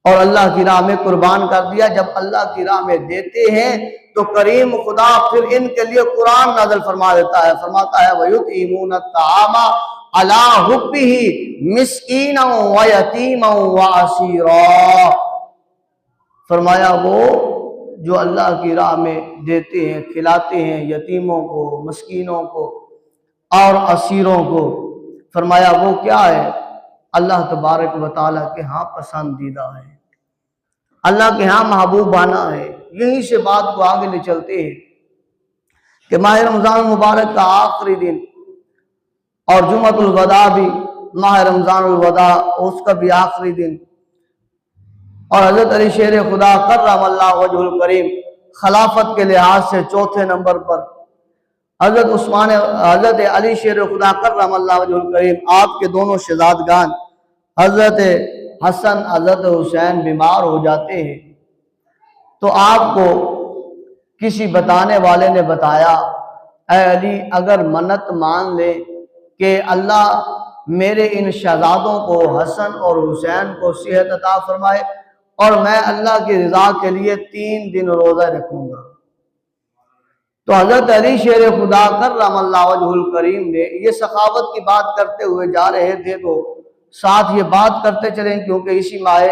اور اللہ کی راہ میں قربان کر دیا۔ جب اللہ کی راہ میں دیتے ہیں تو کریم خدا پھر ان کے لیے قرآن نازل فرما دیتا ہے، فرماتا ہے وَيُطْعِمُونَ الطَّعَامَ عَلَىٰ حُبِّهِ مِسْكِينًا وَيَتِيمًا وَأَسِيرًا۔ فرمایا وہ جو اللہ کی راہ میں دیتے ہیں، کھلاتے ہیں یتیموں کو، مسکینوں کو اور اسیروں کو، فرمایا وہ کیا ہے؟ اللہ تبارک و تعالیٰ کے ہاں پسندیدہ ہے، اللہ کے ہاں محبوبانہ ہے۔ یہیں سے بات کو آگے لے چلتے ہیں کہ ماہ رمضان المبارک کا آخری دن اور جمعۃ الوداع بھی ماہ رمضان الوداع اس کا بھی آخری دن، اور حضرت علی شیر خدا کرم اللہ وجہ الکریم خلافت کے لحاظ سے چوتھے نمبر پر، حضرت علی شیر خدا کرم اللہ وجہ الکریم آپ کے دونوں شہزادگان حضرت حسن حضرت حسین بیمار ہو جاتے ہیں، تو آپ کو کسی بتانے والے نے بتایا اے علی اگر منت مان لے کہ اللہ میرے ان شہزادوں کو حسن اور حسین کو صحت عطا فرمائے اور میں اللہ کی رضا کے لیے 3 دن روزہ رکھوں گا، تو حضرت علی شیر خدا کرم اللہ وجہ الکریم نے یہ سخاوت کی بات کرتے ہوئے جا رہے تھے، تو ساتھ یہ بات کرتے چلیں کیونکہ اسی ماہ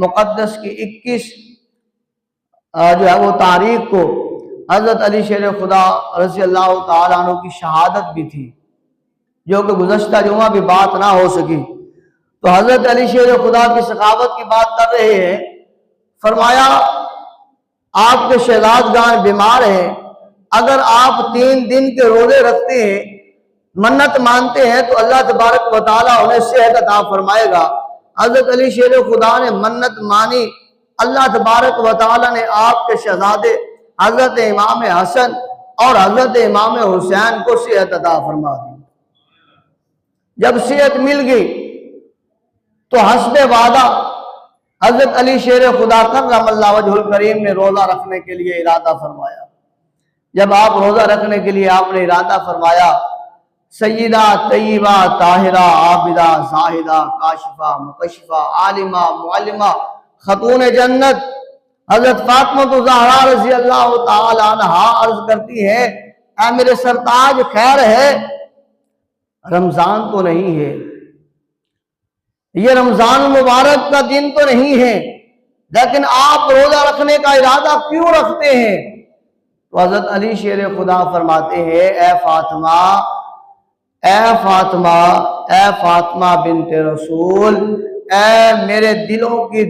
مقدس کی 21 جو ہے وہ تاریخ کو حضرت علی شیر خدا رضی اللہ تعالیٰ عنہ کی شہادت بھی تھی، جو کہ گزشتہ جمعہ بھی بات نہ ہو سکی۔ تو حضرت علی شیر خدا کی سخاوت کی بات کر رہے ہیں، فرمایا آپ کے شہزادگان بیمار ہیں، اگر آپ 3 دن کے روزے رکھتے ہیں، منت مانتے ہیں تو اللہ تبارک و تعالیٰ انہیں صحت عطا فرمائے گا۔ حضرت علی شیر خدا نے منت مانی، اللہ تبارک و تعالیٰ نے آپ کے شہزادے حضرت امام حسن اور حضرت امام حسین کو صحت عطا فرما دی۔ جب صحت مل گئی تو حسب وعدہ حضرت علی شیر خدا کرم اللہ وجہ الکریم نے روزہ رکھنے کے لیے ارادہ فرمایا۔ جب آپ روزہ رکھنے کے لیے آپ نے ارادہ فرمایا، سیدہ طیبہ طاہرہ عابدہ زاہدہ کاشفہ مکشفہ عالمہ معلمہ خاتون جنت حضرت فاطمہ الزہرا رضی اللہ تعالی عنہا عرض کرتی ہے اے میرے سرتاج خیر ہے، رمضان تو نہیں ہے، یہ رمضان مبارک کا دن تو نہیں ہے، لیکن آپ روزہ رکھنے کا ارادہ کیوں رکھتے ہیں؟ تو حضرت علی شیر خدا فرماتے ہیں اے فاطمہ اے فاطمہ اے فاطمہ بنت رسول، اے میرے دلوں کی